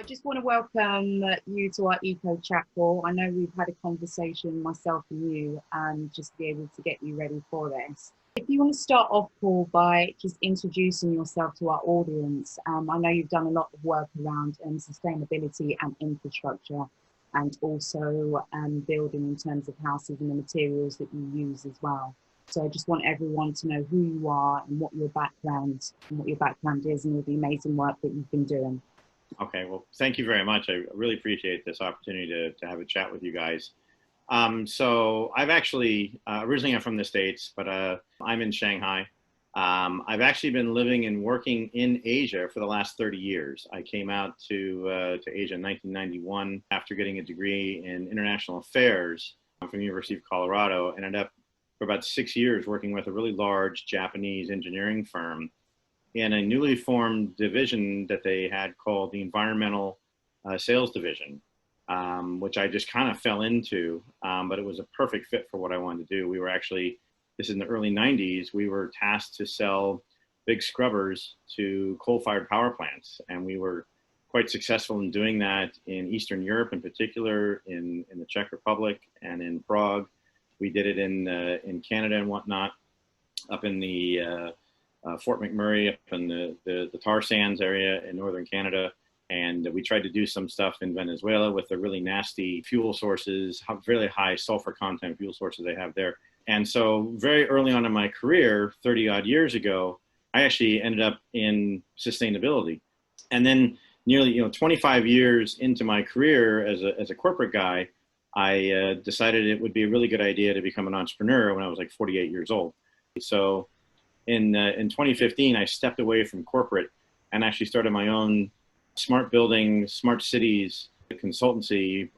just want to welcome you to our Eco Chat Call. I know we've had a conversation, myself and you, just to be able to get you ready for this. If you want to start off, Paul, by just introducing yourself to our audience. I know you've done a lot of work around sustainability and infrastructure, and also building in terms of houses and the materials that you use as well. So I just want everyone to know who you are and what your background is and all the amazing work that you've been doing. Okay, well, thank you very much. I really appreciate this opportunity to have a chat with you guys. So I've actually, originally I'm from the States, but I'm in Shanghai. I've actually been living and working in Asia for the last 30 years. I came out to Asia in 1991 after getting a degree in international affairs from the University of Colorado, and ended up for about 6 years working with a really large Japanese engineering firm in a newly formed division that they had called the Environmental Sales Division, which I just kind of fell into, but it was a perfect fit for what I wanted to do. We were actually, this is in the early 90s, we were tasked to sell big scrubbers to coal-fired power plants. And we were quite successful in doing that in Eastern Europe, in particular, in the Czech Republic and in Prague. We did it in Canada and whatnot, up in the Fort McMurray, up in the tar sands area in northern Canada. And we tried to do some stuff in Venezuela with the really nasty fuel sources, really high sulfur content fuel sources they have there. And so very early on in my career, 30 odd years ago, I actually ended up in sustainability. And then nearly 25 years into my career as a corporate guy, I decided it would be a really good idea to become an entrepreneur when I was like 48 years old. So in 2015, I stepped away from corporate and actually started my own smart building, smart cities consultancy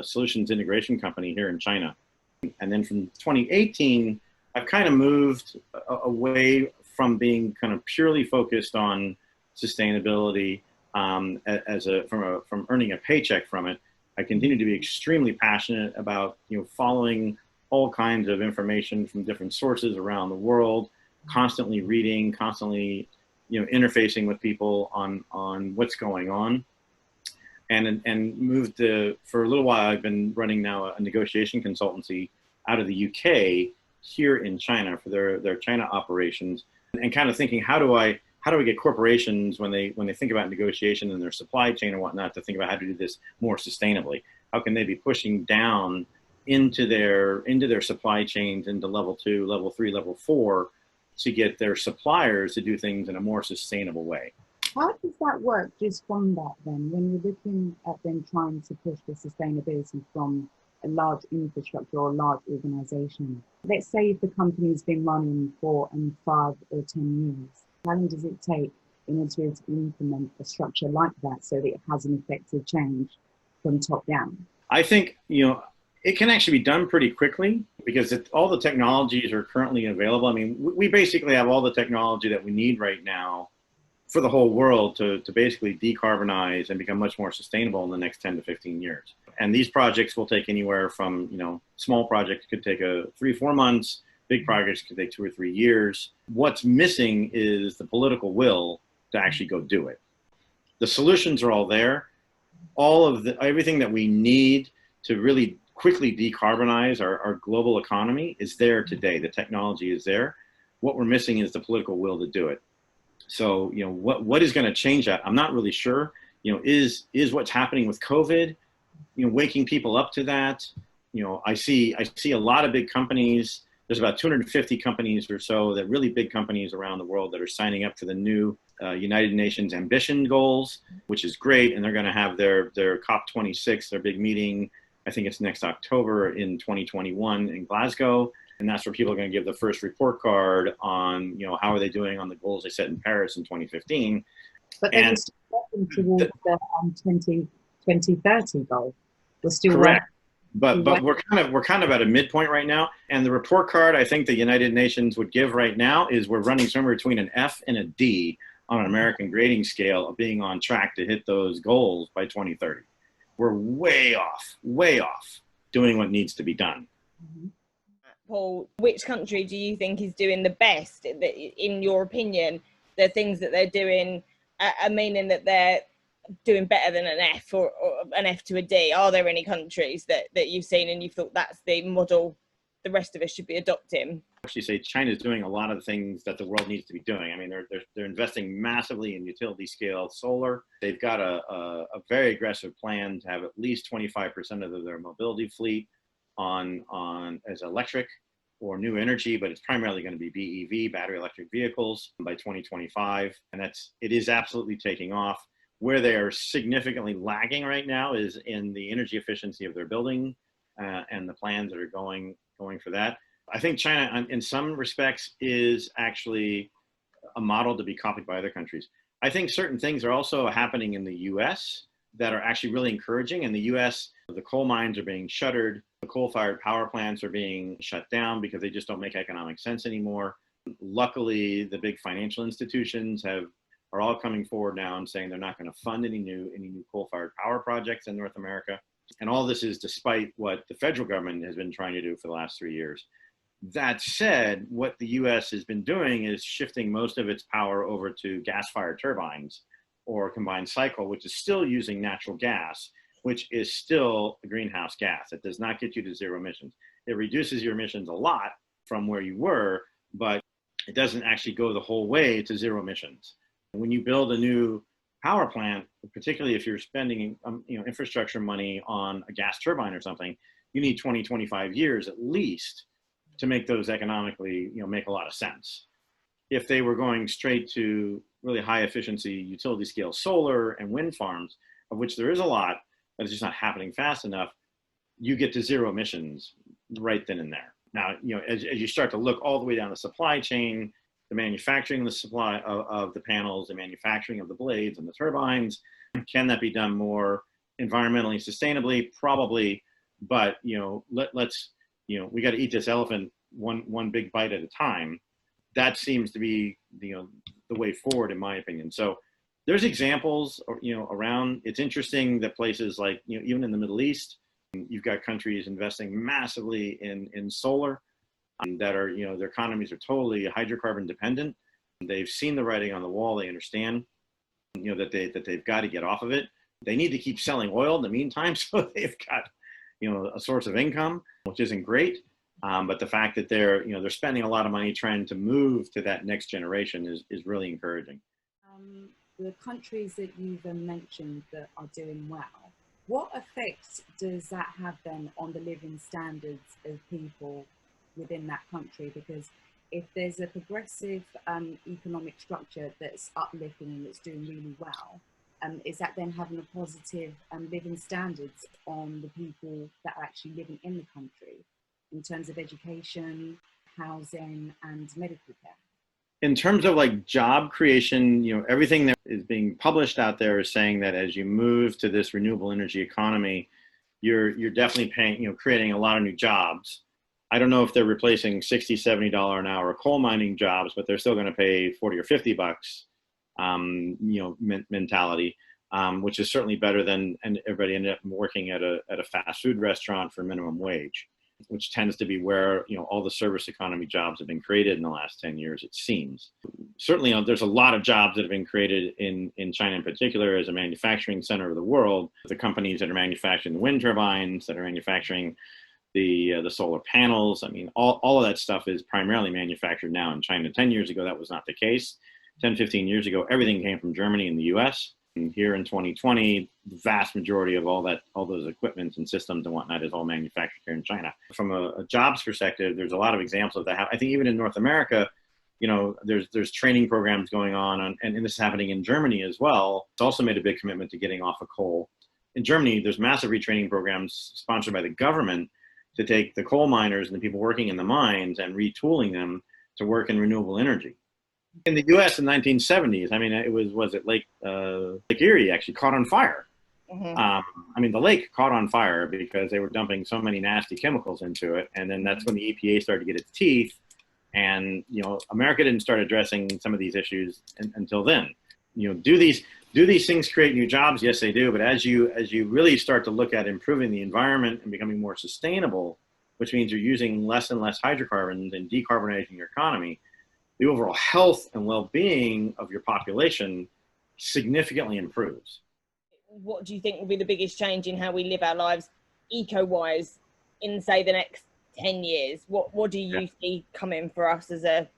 solutions integration company here in China. And then from 2018, I've kind of moved away from being kind of purely focused on sustainability from earning a paycheck from it. I continue to be extremely passionate about following all kinds of information from different sources around the world, constantly reading, constantly interfacing with people on what's going on, and moved to, for a little while, I've been running now a negotiation consultancy out of the UK here in China for their China operations, and kind of thinking, how do I get corporations when they think about negotiation and their supply chain and whatnot to think about how to do this more sustainably? How can they be pushing down into their supply chains, into level 2, level 3, level 4, to get their suppliers to do things in a more sustainable way? How does that work just from that then, when you're looking at them trying to push the sustainability from a large infrastructure or a large organization? Let's say if the company's been running for 5 or 10 years, how long does it take in order to be able to implement a structure like that so that it has an effective change from top down? I think, it can actually be done pretty quickly because all the technologies are currently available. I mean, we basically have all the technology that we need right now for the whole world to basically decarbonize and become much more sustainable in the next 10 to 15 years. And these projects will take anywhere from, small projects could take 3-4 months, big projects could take 2 or 3 years. What's missing is the political will to actually go do it. The solutions are all there. Everything that we need to really quickly decarbonize our global economy is there today. The technology is there. What we're missing is the political will to do it. So, what is going to change that? I'm not really sure. Is what's happening with COVID, waking people up to that? I see a lot of big companies. There's about 250 companies or so, that really big companies around the world, that are signing up for the new United Nations ambition goals, which is great. And they're going to have their COP26, their big meeting. I think it's next October in 2021 in Glasgow. And that's where people are going to give the first report card on, how are they doing on the goals they set in Paris in 2015. But they're still working towards the 2030 goal. We're still correct. But we're kind of at a midpoint right now. And the report card I think the United Nations would give right now is we're running somewhere between an F and a D on an American grading scale of being on track to hit those goals by 2030. We're way off doing what needs to be done. Mm-hmm. Paul, which country do you think is doing the best, in your opinion? The things that they're doing are meaning that they're doing better than an F or an F to a D? Are there any countries that you've seen and you thought that's the model the rest of us should be adopting? Actually say China is doing a lot of the things that the world needs to be doing. I mean, they're investing massively in utility scale solar. They've got a very aggressive plan to have at least 25% of their mobility fleet on as electric or new energy, but it's primarily going to be BEV, battery electric vehicles, by 2025. And it is absolutely taking off. Where they are significantly lagging right now is in the energy efficiency of their building and the plans that are going for that. I think China, in some respects, is actually a model to be copied by other countries. I think certain things are also happening in the US that are actually really encouraging. In the US, the coal mines are being shuttered. The coal-fired power plants are being shut down because they just don't make economic sense anymore. Luckily, the big financial institutions are all coming forward now and saying they're not going to fund any new coal-fired power projects in North America. And all this is despite what the federal government has been trying to do for the last 3 years. That said, what the US has been doing is shifting most of its power over to gas-fired turbines or combined cycle, which is still using natural gas, which is still a greenhouse gas. It does not get you to zero emissions. It reduces your emissions a lot from where you were, but it doesn't actually go the whole way to zero emissions. When you build a new power plant, particularly if you're spending infrastructure money on a gas turbine or something, you need 20, 25 years at least to make those economically make a lot of sense. If they were going straight to really high efficiency utility scale solar and wind farms, of which there is a lot, but it's just not happening fast enough, you get to zero emissions right then and there. Now, as you start to look all the way down the supply chain, the manufacturing, the supply of the panels, the manufacturing of the blades and the turbines, can that be done more environmentally sustainably? Probably, but let's we got to eat this elephant one big bite at a time. That seems to be the way forward, in my opinion. So there's examples around. It's interesting that places like even in the Middle East, you've got countries investing massively in solar that are their economies are totally hydrocarbon dependent. They've seen the writing on the wall. They understand that they've got to get off of it. They need to keep selling oil in the meantime, so they've got a source of income, which isn't great. But the fact that they're spending a lot of money trying to move to that next generation is really encouraging. The countries that you've mentioned that are doing well, what effect does that have then on the living standards of people within that country? Because if there's a progressive economic structure that's uplifting and that's doing really well, is that then having a positive living standards on the people that are actually living in the country in terms of education, housing and medical care? In terms of like job creation, everything that is being published out there is saying that as you move to this renewable energy economy, you're definitely creating a lot of new jobs. I don't know if they're replacing $60, $70 an hour coal mining jobs, but they're still going to pay 40 or 50 bucks, mentality, which is certainly better than everybody ended up working at a fast food restaurant for minimum wage, which tends to be where all the service economy jobs have been created in the last 10 years, it seems. Certainly, there's a lot of jobs that have been created in China in particular as a manufacturing center of the world. The companies that are manufacturing the wind turbines, that are manufacturing the solar panels, I mean, all of that stuff is primarily manufactured now in China. 10 years ago, that was not the case. 10, 15 years ago, everything came from Germany and the US. And here in 2020, the vast majority of all those equipments and systems and whatnot is all manufactured here in China. From a jobs perspective, there's a lot of examples of that. I think even in North America, there's training programs going on, and this is happening in Germany as well. It's also made a big commitment to getting off of coal. In Germany, there's massive retraining programs sponsored by the government to take the coal miners and the people working in the mines and retooling them to work in renewable energy. In the U.S. in the 1970s, I mean, was it Lake Erie actually caught on fire. Mm-hmm. The lake caught on fire because they were dumping so many nasty chemicals into it. And then that's when the EPA started to get its teeth. And, America didn't start addressing some of these issues until then. Do these things create new jobs? Yes, they do. But as you really start to look at improving the environment and becoming more sustainable, which means you're using less and less hydrocarbons and decarbonizing your economy, the overall health and well-being of your population significantly improves. what do you think will be the biggest change in how we live our lives eco-wise in, say, the next 10 years? What do you see coming for us as a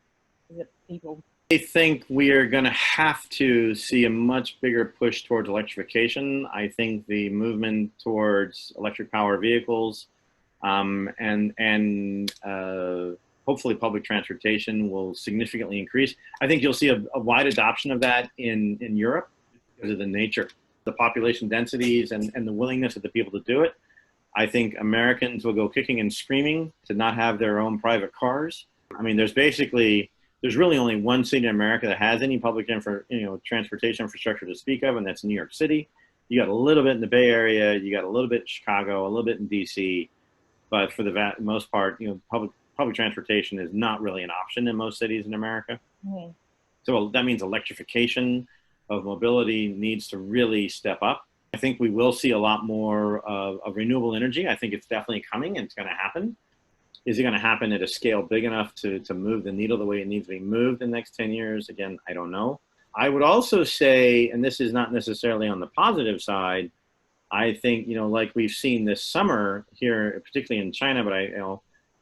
people? I think we are going to have to see a much bigger push towards electrification. I think the movement towards electric power vehicles and hopefully public transportation will significantly increase. I think you'll see a wide adoption of that in Europe because of the nature, the population densities and the willingness of the people to do it. I think Americans will go kicking and screaming to not have their own private cars. I mean, there's really only one city in America that has any public transportation infrastructure to speak of, and that's New York City. You got a little bit in the Bay Area, you got a little bit in Chicago, a little bit in DC, but for the most part, public transportation is not really an option in most cities in America. Mm-hmm. So that means electrification of mobility needs to really step up. I think we will see a lot more of renewable energy. I think it's definitely coming and it's going to happen. Is it going to happen at a scale big enough to move the needle the way it needs to be moved in the next 10 years? Again, I don't know. I would also say, and this is not necessarily on the positive side, I think, like we've seen this summer here, particularly in China, but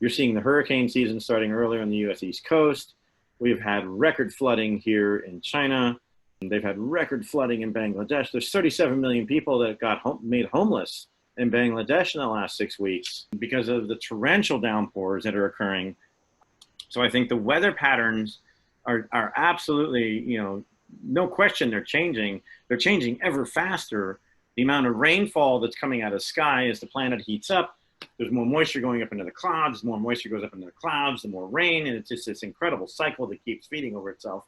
you're seeing the hurricane season starting earlier on the U.S. East Coast. We've had record flooding here in China. They've had record flooding in Bangladesh. There's 37 million people that got made homeless in Bangladesh in the last 6 weeks because of the torrential downpours that are occurring. So I think the weather patterns are absolutely, no question they're changing. They're changing ever faster. The amount of rainfall that's coming out of the sky as the planet heats up, there's more moisture going up into the clouds, more moisture goes up into the clouds, the more rain, and it's just this incredible cycle that keeps feeding over itself.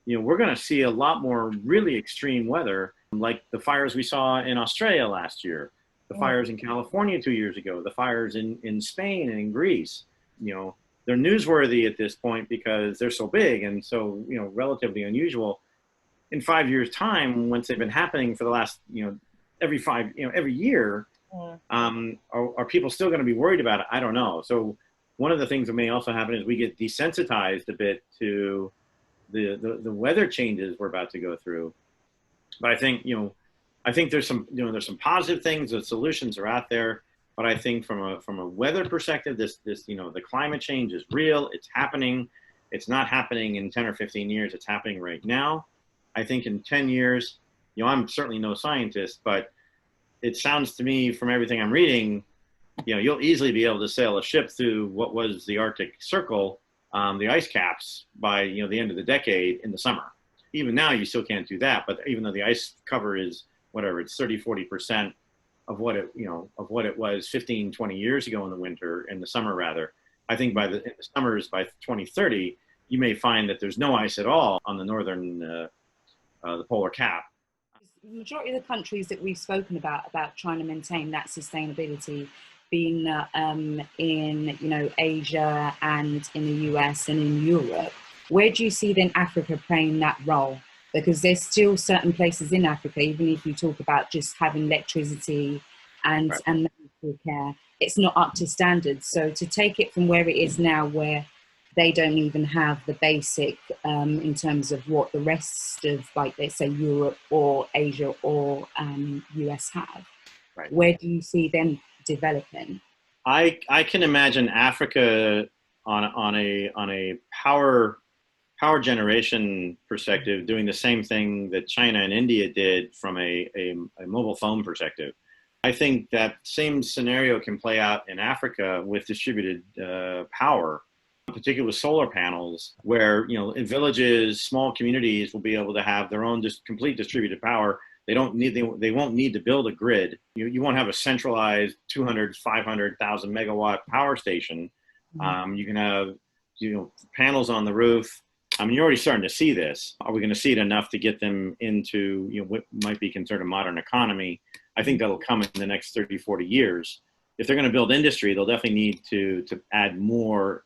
We're going to see a lot more really extreme weather, like the fires we saw in Australia last year, the fires in California 2 years ago, the fires in Spain and in Greece. They're newsworthy at this point because they're so big and so, relatively unusual. In 5 years' time, once they've been happening for the last, every year, are people still going to be worried about it? I don't know. So one of the things that may also happen is we get desensitized a bit to the weather changes we're about to go through. But I think, there's some positive things. The solutions are out there. But I think from a weather perspective, the climate change is real. It's happening. It's not happening in 10 or 15 years. It's happening right now. I think in 10 years, I'm certainly no scientist, but it sounds to me from everything I'm reading, you'll easily be able to sail a ship through what was the Arctic Circle, the ice caps, by the end of the decade in the summer. Even now, you still can't do that. But even though the ice cover is whatever, it's 30-40% of what it was 15, 20 years ago in the summer rather. I think in the summers by 2030, you may find that there's no ice at all on the northern, the polar cap. The majority of the countries that we've spoken about trying to maintain that sustainability, being in Asia and in the US and in Europe, where do you see then Africa playing that role? Because there's still certain places in Africa, even if you talk about just having electricity and medical care, it's not up to standards. So to take it from where it is now, where they don't even have the basic in terms of what the rest of, like, let's say Europe or Asia or US have. Right. Where do you see them developing? I can imagine Africa on a power generation perspective doing the same thing that China and India did from a mobile phone perspective. I think that same scenario can play out in Africa with distributed power, particularly with solar panels, where in villages, small communities will be able to have their own complete distributed power. They won't need to build a grid. You won't have a centralized 200, 500,000 megawatt power station. You can have panels on the roof. You're already starting to see this. Are we going to see it enough to get them into what might be considered a modern economy? I think that'll come in the next 30, 40 years. If they're going to build industry, they'll definitely need to add more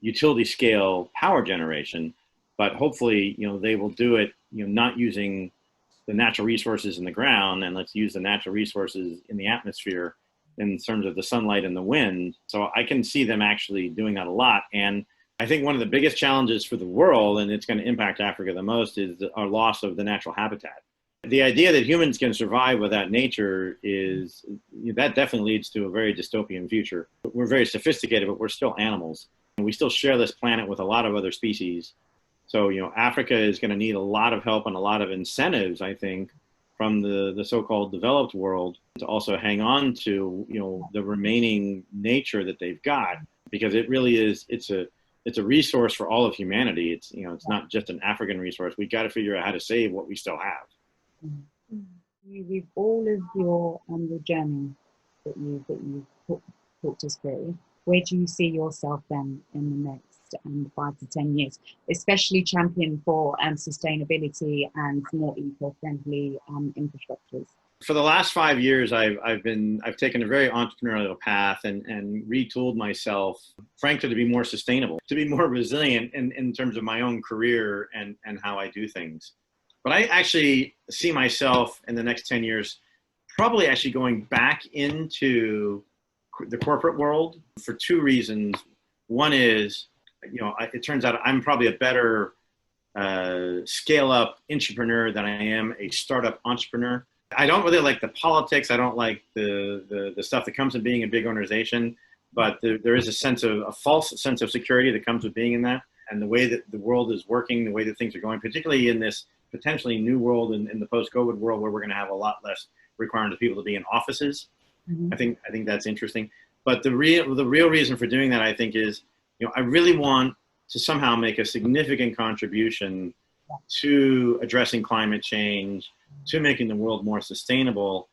utility scale power generation. But hopefully, they will do it, not using the natural resources in the ground, and let's use the natural resources in the atmosphere in terms of the sunlight and the wind. So I can see them actually doing that a lot. And I think one of the biggest challenges for the world, and it's going to impact Africa the most, is our loss of the natural habitat. The idea that humans can survive without nature is, that definitely leads to a very dystopian future. We're very sophisticated, but we're still animals. And we still share this planet with a lot of other species. So, Africa is going to need a lot of help and a lot of incentives, I think, from the so-called developed world to also hang on to, the remaining nature that they've got, because it really is, it's a resource for all of humanity. It's, it's not just an African resource. We've got to figure out how to save what we still have. With all of your journey that you talked us through, where do you see yourself then in the next 5 to 10 years, especially champion for sustainability and more eco-friendly infrastructures? For the last 5 years, I've taken a very entrepreneurial path and retooled myself, frankly, to be more sustainable, to be more resilient in terms of my own career and how I do things. But I actually see myself in the next 10 years probably actually going back into the corporate world for 2 reasons. One is, it turns out I'm probably a better scale-up entrepreneur than I am a startup entrepreneur. I don't really like the politics. I don't like the stuff that comes with being a big organization, but there is a false sense of security that comes with being in that, and the way that the world is working, the way that things are going, particularly in this potentially new world, in the post-COVID world, where we're going to have a lot less requirement of people to be in offices. Mm-hmm. I think that's interesting. But the real reason for doing that, I think, is, I really want to somehow make a significant contribution to addressing climate change, to making the world more sustainable.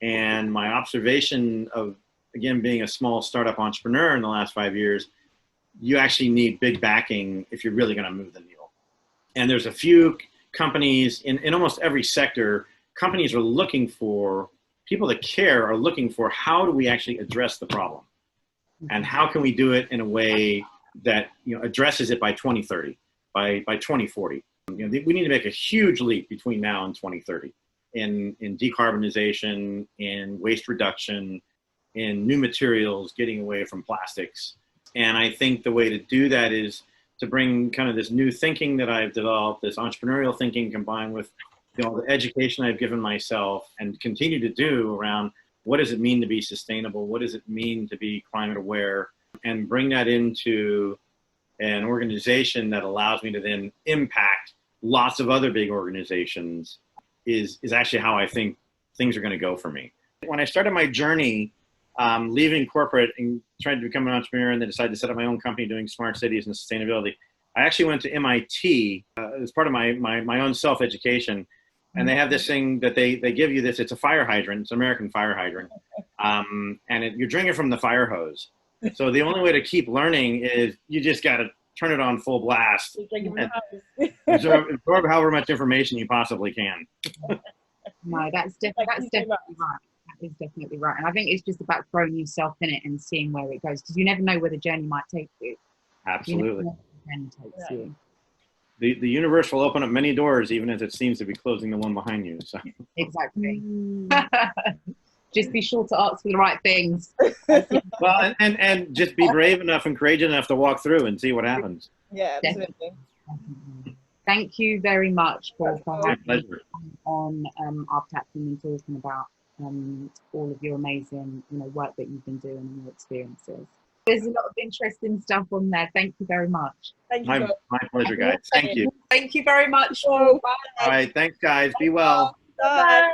And my observation of, again, being a small startup entrepreneur in the last 5 years, you actually need big backing if you're really going to move the needle. And there's a few companies in almost every sector. Companies are looking for, people that care are looking for, how do we actually address the problem? And how can we do it in a way that addresses it by 2030, by 2040? We need to make a huge leap between now and 2030 in decarbonization, in waste reduction, in new materials, getting away from plastics. And I think the way to do that is to bring kind of this new thinking that I've developed, this entrepreneurial thinking, combined with the education I've given myself and continue to do around what does it mean to be sustainable, what does it mean to be climate aware, and bring that into an organization that allows me to then impact lots of other big organizations is actually how I think things are going to go for me. When I started my journey, leaving corporate and trying to become an entrepreneur, and then decided to set up my own company doing smart cities and sustainability, I actually went to MIT as part of my own self-education. And they have this thing that they give you this, it's a fire hydrant, it's an American fire hydrant. And you're drinking from the fire hose. So the only way to keep learning is you just got to turn it on full blast and absorb however much information you possibly can. No, that's definitely right. That is definitely right. And I think it's just about throwing yourself in it and seeing where it goes, because you never know where the journey might take you. Absolutely. You never know where the journey takes you. The universe will open up many doors, even as it seems to be closing the one behind you. So. Exactly. Just be sure to ask for the right things. Well, and just be brave enough and courageous enough to walk through and see what happens. Yeah, absolutely. Definitely. Thank you very much, Paul, for having me on our platform and talking about all of your amazing work that you've been doing and your experiences. There's a lot of interesting stuff on there. Thank you very much. Thank you. My pleasure, guys. Thank you. Thank you very much. Bye. All right. Thanks, guys. Be well. Bye.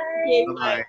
Bye-bye.